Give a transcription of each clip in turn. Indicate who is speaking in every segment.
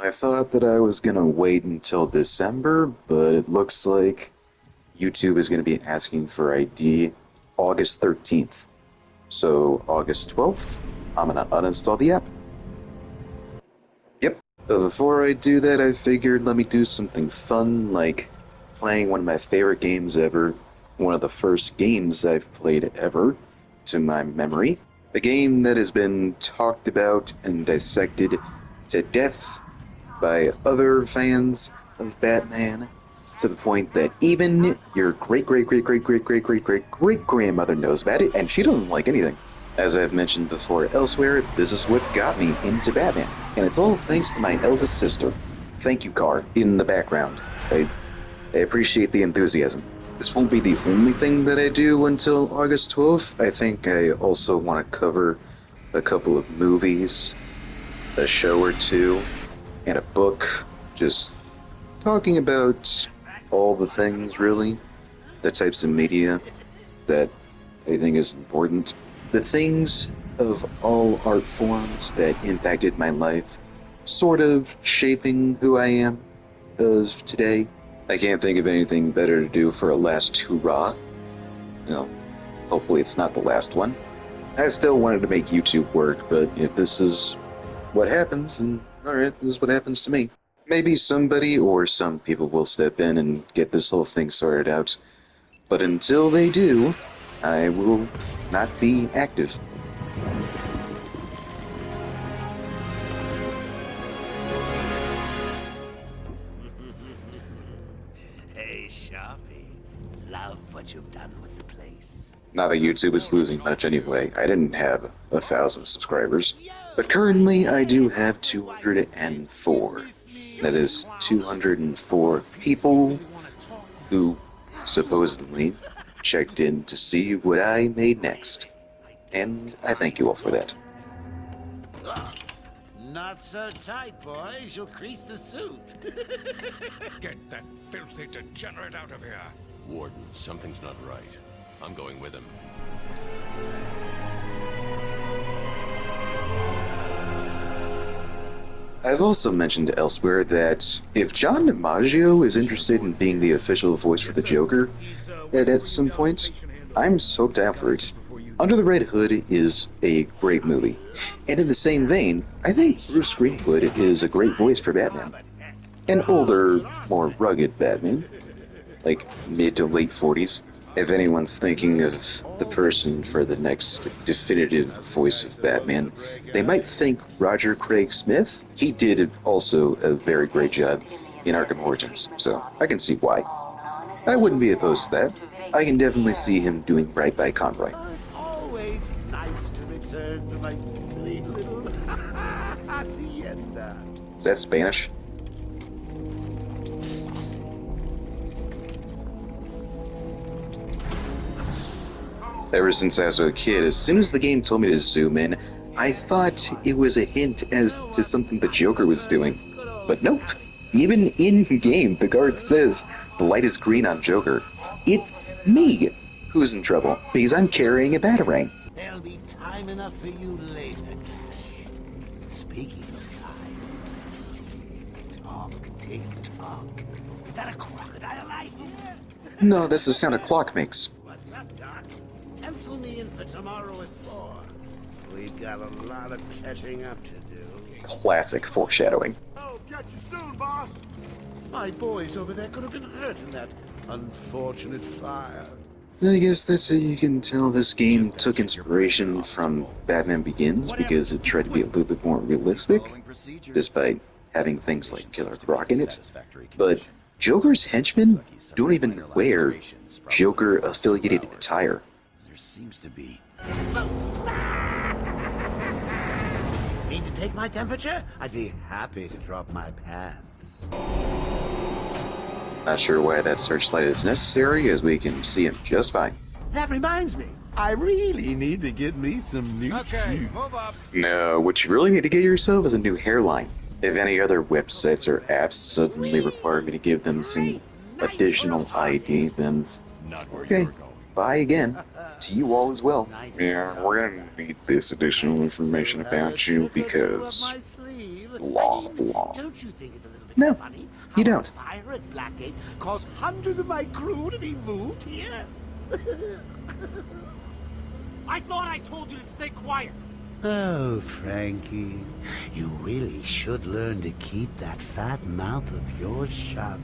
Speaker 1: I thought that I was gonna wait until December, but it looks like YouTube is gonna be asking for ID August 13th. So August 12th, I'm gonna uninstall the app. Yep. But before I do that, I figured let me do something fun, like playing one of my favorite games ever, one of the first games I've played ever, to my memory. A game that has been talked about and dissected to death by other fans of Batman to the point that even your great grandmother knows about it, and she doesn't like anything. As I've mentioned before elsewhere, this is what got me into Batman, and it's all thanks to my eldest sister. Thank you, Car, in the background. I appreciate the enthusiasm. This won't be the only thing that I do until August 12th. I think I also want to cover a couple of movies, a show or two, and a book, just talking about all the things, really, the types of media that I think is important, the things of all art forms that impacted my life, sort of shaping who I am of today. I can't think of anything better to do for a last hurrah. No, hopefully it's not the last one. I still wanted to make YouTube work, but if this is what happens, then alright, this is what happens to me. Maybe somebody or some people will step in and get this whole thing sorted out. But until they do, I will not be active.
Speaker 2: Hey, Sharpie. Love what you've done with the place.
Speaker 1: Not that YouTube is losing much anyway. I didn't have 1,000 subscribers. But currently I do have 204. That is 204 people who supposedly checked in to see what I made next. And I thank you all for that.
Speaker 2: Not so tight, boys. You'll crease the suit.
Speaker 3: Get that filthy degenerate out of here!
Speaker 4: Warden, something's not right. I'm going with him.
Speaker 1: I've also mentioned elsewhere that if John DiMaggio is interested in being the official voice for the Joker at some point, I'm so down for it. Under the Red Hood is a great movie, and in the same vein, I think Bruce Greenwood is a great voice for Batman. An older, more rugged Batman, like mid to late 40s. If anyone's thinking of the person for the next definitive voice of Batman, they might think Roger Craig Smith. He did also a very great job in Arkham Origins, so I can see why. I wouldn't be opposed to that. I can definitely see him doing right by Conroy.
Speaker 2: Always nice to return to my sweet little hacienda.
Speaker 1: Is that Spanish? Ever since I was a kid, as soon as the game told me to zoom in, I thought it was a hint as to something the Joker was doing. But nope. Even in-game, the guard says the light is green on Joker. It's me who's in trouble, because I'm carrying a Batarang.
Speaker 2: There'll be time enough for you later, Cash. Speaking of time, tick tock. Is that a crocodile I hear?
Speaker 1: No, that's the sound a clock makes.
Speaker 2: What's up, Doc? Pencil me in for tomorrow at 4. We've got a lot of catching up to do.
Speaker 1: Classic foreshadowing.
Speaker 2: Oh, catch you soon, boss. My boys over there could have been hurt in that unfortunate fire.
Speaker 1: I guess that's how you can tell this game took inspiration from Batman Begins because it tried to be a little bit more realistic, despite having things like Killer Croc in it. But Joker's henchmen don't even wear Joker-affiliated attire.
Speaker 4: There seems to be...
Speaker 2: Need to take my temperature? I'd be happy to drop my pants.
Speaker 1: Not sure why that searchlight is necessary, as we can see him just fine.
Speaker 2: That reminds me, I really need to get me some new shoes.
Speaker 3: Move up!
Speaker 1: No, what you really need to get yourself is a new hairline. If any other websites or apps suddenly require me to give them some additional ID, then okay, bye again. To you all as well. Yeah, we're gonna need this additional information about you because blah,
Speaker 2: I mean,
Speaker 1: blah.
Speaker 2: Don't you think it's a little bit
Speaker 1: No,
Speaker 2: funny how
Speaker 1: you don't.
Speaker 2: a fire at Blackgate caused hundreds of my crew to be moved here?
Speaker 5: I thought I told you to stay quiet.
Speaker 2: Oh, Frankie, you really should learn to keep that fat mouth of yours shut.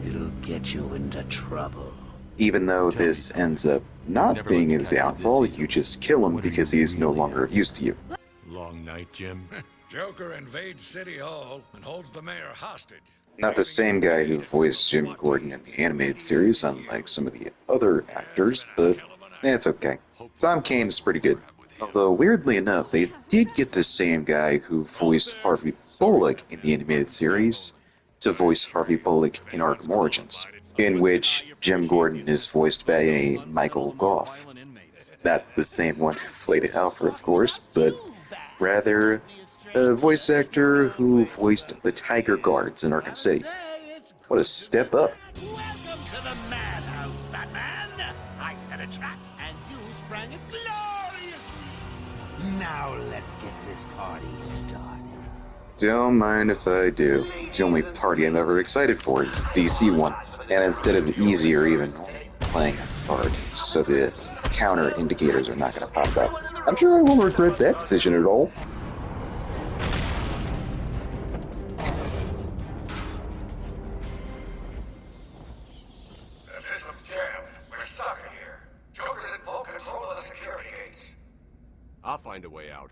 Speaker 2: It'll get you into trouble.
Speaker 1: Even though this ends up not being his downfall, you just kill him because he's no longer of use to you.
Speaker 3: Long night, Jim. Joker invades City Hall and holds the mayor hostage.
Speaker 1: Not the same guy who voiced Jim Gordon in the animated series, unlike some of the other actors, but it's okay. Tom Kane is pretty good. Although, weirdly enough, they did get the same guy who voiced Harvey Bullock in the animated series to voice Harvey Bullock in Arkham Origins, in which Jim Gordon is voiced by a Michael Goff. Not the same one who played Alfred, of course, but rather a voice actor who voiced the Tiger Guards in Arkham City. What a step up.
Speaker 2: Welcome to the madhouse, Batman! I set a trap, and you sprang it gloriously! Now let's get this party started.
Speaker 1: Don't mind if I do. It's the only party I'm ever excited for. It's a DC one. And instead of easy or even playing a card, so the counter indicators are not going to pop up. I'm sure I won't regret that decision at all.
Speaker 3: The system's jammed. We're stuck in here. Joker's in full control of the security gates.
Speaker 4: I'll find a way out.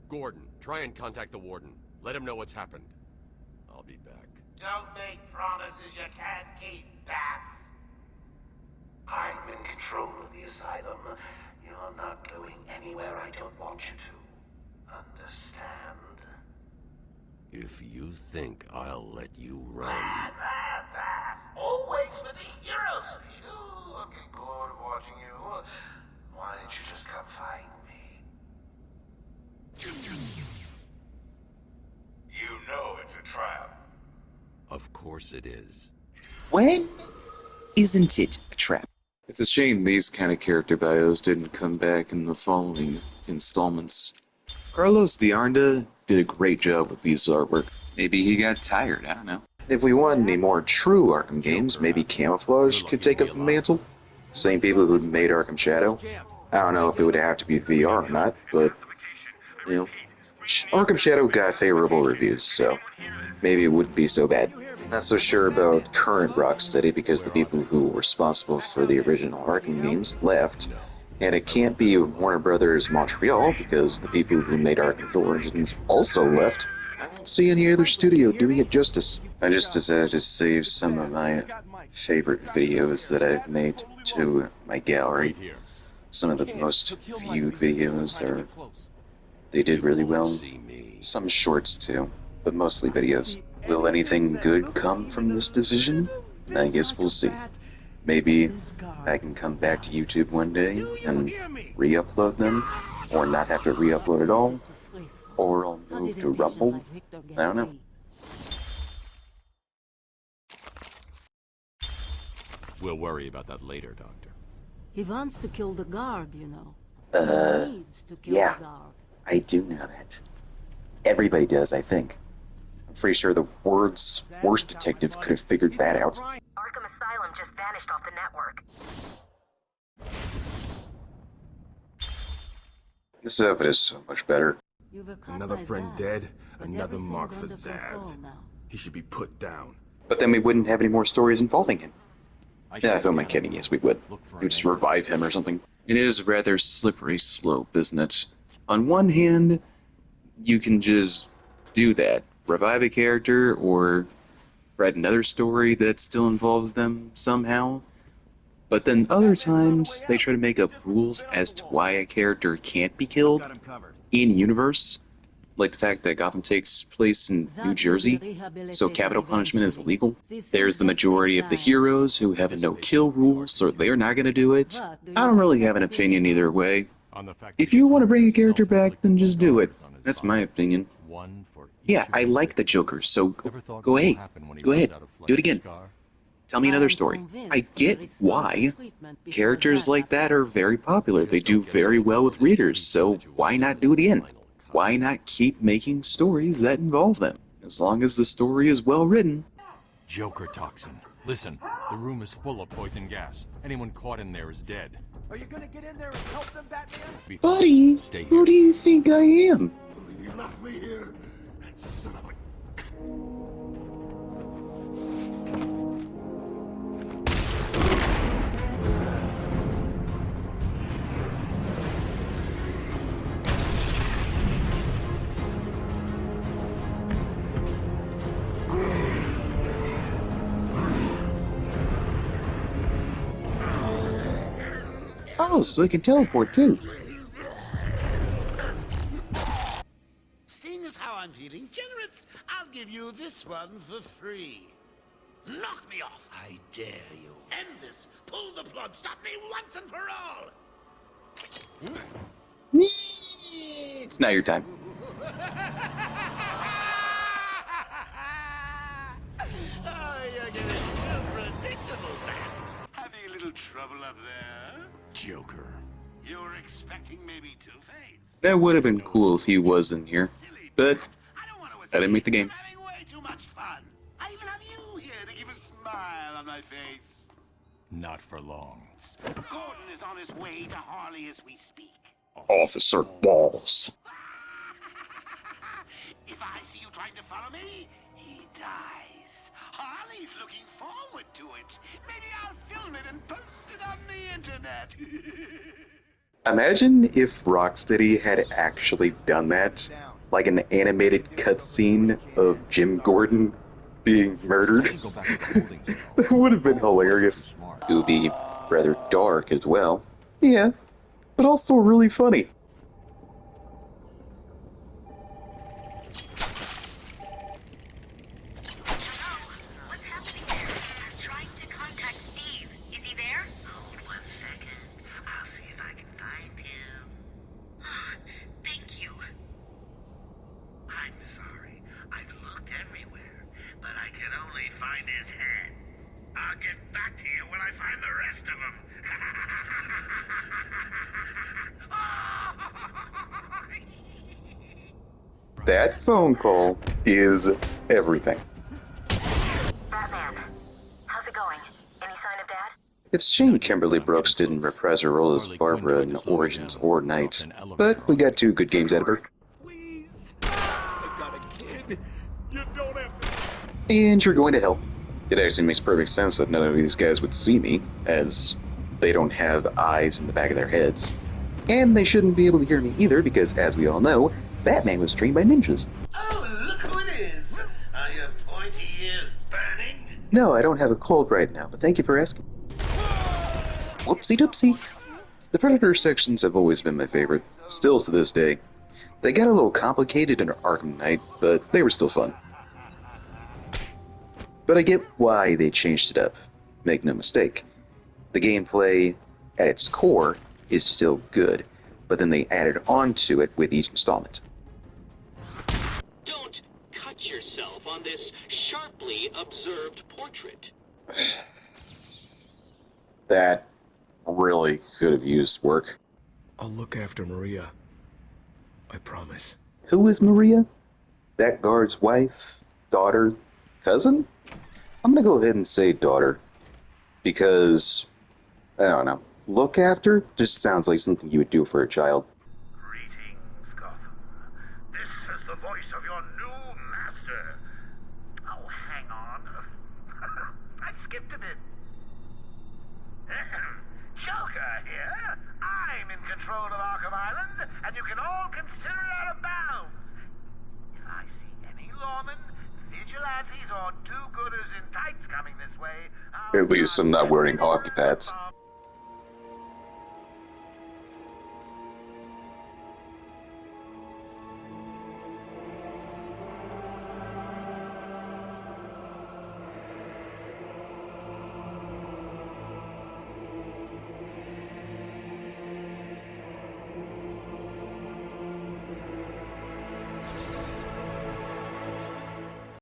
Speaker 4: Gordon, try and contact the warden. Let him know what's happened. I'll be back.
Speaker 2: Don't make promises you can't keep, Bats. I'm in control of the asylum. You're not going anywhere I don't want you to. Understand?
Speaker 4: If you think I'll let you run...
Speaker 2: Always with the hero speed. Ooh, I'm getting bored of watching you. Why don't you just come find me?
Speaker 3: You know it's a trap.
Speaker 4: Of course it is.
Speaker 1: When isn't it a trap? It's a shame these kind of character bios didn't come back in the following installments. Carlos D'Aranda did a great job with these artwork. Maybe he got tired, I don't know. If we want any more true Arkham games, maybe Camouflage could take up the mantle. Same people who made Arkham Shadow. I don't know if it would have to be VR or not, but, you know, Arkham Shadow got favorable reviews, so maybe it wouldn't be so bad. Not so sure about current Rocksteady because the people who were responsible for the original Arkham games left, and it can't be Warner Brothers Montreal because the people who made Arkham Origins also left. I don't see any other studio doing it justice. I just decided to save some of my favorite videos that I've made to my gallery. Some of the most viewed videos are... They did really well. Some shorts too, but mostly videos. Will anything good come from this decision? I guess we'll see. Maybe I can come back to YouTube one day and re-upload them, or not have to re-upload at all, or I'll move to Rumble. I don't know.
Speaker 4: We'll worry about that later, Doctor.
Speaker 6: He wants to kill the guard, you know. He needs to kill
Speaker 1: yeah.
Speaker 6: the guard.
Speaker 1: I do know that. Everybody does, I think. I'm pretty sure the world's worst detective could have figured that out.
Speaker 7: Arkham Asylum just vanished off the network.
Speaker 1: This outfit is so much better.
Speaker 6: You were caught
Speaker 8: Another
Speaker 6: by
Speaker 8: friend
Speaker 6: that,
Speaker 8: dead,
Speaker 6: but
Speaker 8: another
Speaker 6: everything's
Speaker 8: mark for
Speaker 6: under control
Speaker 8: Zaz.
Speaker 6: now.
Speaker 8: He should be put down.
Speaker 1: But then we wouldn't have any more stories involving him. Yeah, who am I kidding? Yes, we would. We'd just revive him or something. It is a rather slippery slope, isn't it? On one hand, you can just do that. Revive a character or write another story that still involves them somehow. But then other times, they try to make up rules as to why a character can't be killed in-universe. Like the fact that Gotham takes place in New Jersey, so capital punishment is illegal. There's the majority of the heroes who have a no-kill rule, so they're not going to do it. I don't really have an opinion either way. If you want to bring a character back, then just do it. That's my opinion. Yeah, I like the Joker, so go ahead. Go ahead. Do it again. Tell me another story. I get why. Characters like that are very popular. They do very well with readers, so why not do it again? why not keep making stories that involve them? As long as the story is well written.
Speaker 8: Joker toxin. Listen, the room is full of poison gas. Anyone caught in there is dead.
Speaker 5: Are you gonna get in there and help them, Batman?
Speaker 8: Be fine.
Speaker 1: Buddy,
Speaker 8: Stay
Speaker 1: who
Speaker 8: here.
Speaker 1: do you think I am?
Speaker 2: You left me here. That son of a...
Speaker 1: Oh, so I can teleport too.
Speaker 2: Seeing as how I'm feeling generous, I'll give you this one for free. Knock me off, I dare you. End this. Pull the plug. Stop me once and for all.
Speaker 1: It's now your time.
Speaker 2: Oh, you're getting too predictable, Bats. Having a little trouble up there?
Speaker 8: Joker.
Speaker 2: You're expecting maybe Two-Face?
Speaker 1: That would have been cool if he was in here, but
Speaker 2: I don't want to
Speaker 1: I didn't make the game.
Speaker 2: I'm having way too much fun. I even have you here to keep a smile on my face.
Speaker 8: Not for long.
Speaker 2: Gordon is on his way to Harley as we speak.
Speaker 1: Officer Balls.
Speaker 2: If I see you trying to follow me, he dies. Harley's looking forward to it. Maybe I'll film it and post it on the internet.
Speaker 1: Imagine if Rocksteady had actually done that, like an animated cutscene of Jim Gordon being murdered.
Speaker 8: Go back to the holding cell.
Speaker 1: That would have been hilarious. It would be rather dark as well. Yeah, but also really funny.
Speaker 7: What's happening there? I'm trying to contact Steve. Is he there?
Speaker 2: Hold 1 second. I'll see if I can find him.
Speaker 7: Thank you.
Speaker 2: I'm sorry. I've looked everywhere, but I can only find his head. I'll get back to you when I find the rest of them.
Speaker 1: That phone call is everything.
Speaker 7: Batman. How's it going? Any sign of Dad?
Speaker 1: It's a shame Kimberly Brooks didn't reprise her role as Barbara in Origins or Night, but we got 2 good games out of her.
Speaker 5: Please. I got a kid. You don't have to.
Speaker 1: And you're going to help. It actually makes perfect sense that none of these guys would see me, as they don't have eyes in the back of their heads. And they shouldn't be able to hear me either, because as we all know, Batman was trained by ninjas.
Speaker 2: Oh, look who it is! Are your pointy ears burning?
Speaker 1: No, I don't have a cold right now, but thank you for asking. Whoopsie doopsie. The Predator sections have always been my favorite, still to this day. They got a little complicated in Arkham Knight, but they were still fun. But I get why they changed it up. Make no mistake. The gameplay, at its core, is still good, but then they added on to it with each installment.
Speaker 9: Don't cut yourself on this sharply observed portrait.
Speaker 1: That really could have used work.
Speaker 10: I'll look after Maria. I promise.
Speaker 1: Who is Maria? That guard's wife, daughter, cousin? I'm gonna go ahead and say daughter. Because, I don't know, look after just sounds like something you would do for a child.
Speaker 2: Greetings, Gotham. This is the voice of your new master. Oh, hang on. I skipped a bit. Joker here. I'm in control of Arkham Island, and you can all consider it out of bounds. If I see any lawmen, vigilantes, or do-gooders in tights coming this way,
Speaker 1: At least I'm not wearing hockey pads.